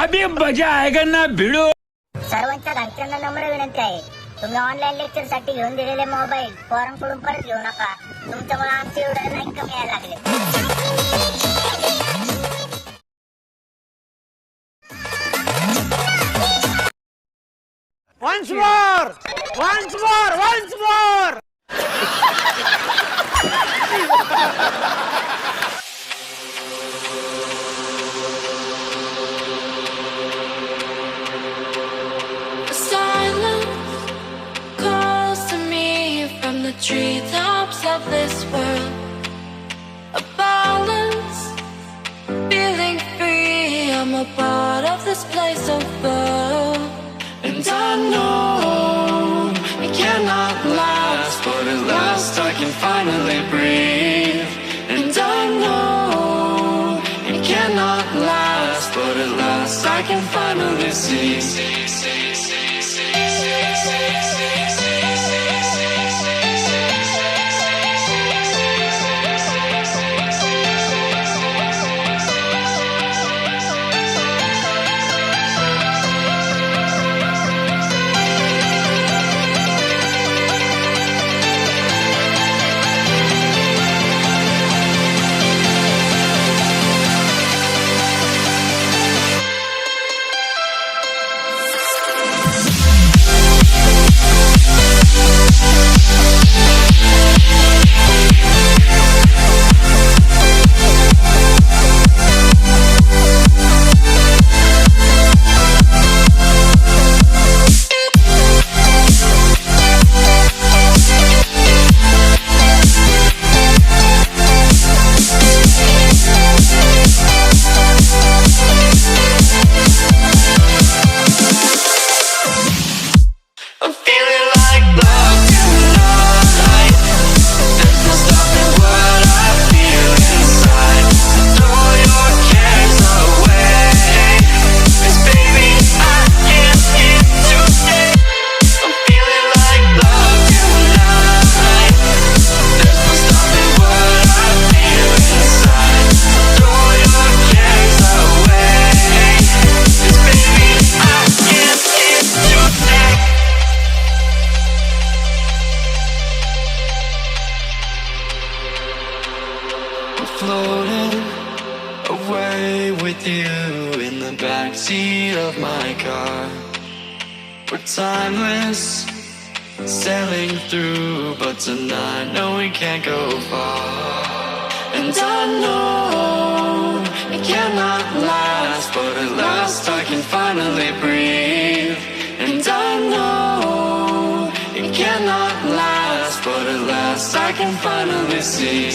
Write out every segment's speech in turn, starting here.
अभी मजा आएगा ना भिडो. सर्वांच्या घरच्यांना नम्र विनंती आहे, तुम्ही ऑनलाईन लेक्चर साठी घेऊन दिलेले मोबाईल फॉर्म कडून परत घेऊ नका. तुमच्यामुळे आमचे एवढे लाईक कमी यायला लागले. Once more! Once more! Once more! Silence calls to me from the treetops of this world. A balance, feeling free. I'm a part of this place of birth. And I know it cannot last, but at last I can finally breathe. And I know it cannot last, but at last I can finally see. Floating away with you in the backseat of my car. We're timeless, sailing through, but tonight, no, we can't go far. And I know it cannot last, but at last I can finally breathe. And I know it cannot last, but at last I can finally see.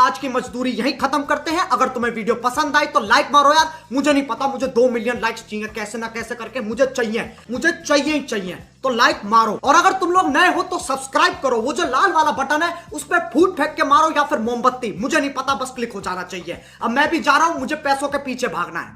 आज की मजदूरी यहीं खत्म करते हैं। अगर तुम्हें video पसंद आई तो लाइक मारो यार। मुझे नहीं पता, मुझे 2 मिलियन लाइक्स चाहिए, कैसे ना कैसे करके मुझे चाहिए ही चाहिए। तो लाइक मारो, और अगर तुम लोग नए हो तो सब्सक्राइब करो। वो जो लाल वाला बटन है उस पर फूट फेंक के मारो या फिर मोमबत्ती, मुझे नहीं पता, बस क्लिक हो जाना चाहिए। अब मैं भी जा रहा हूं, मुझे पैसों के पीछे भागना है।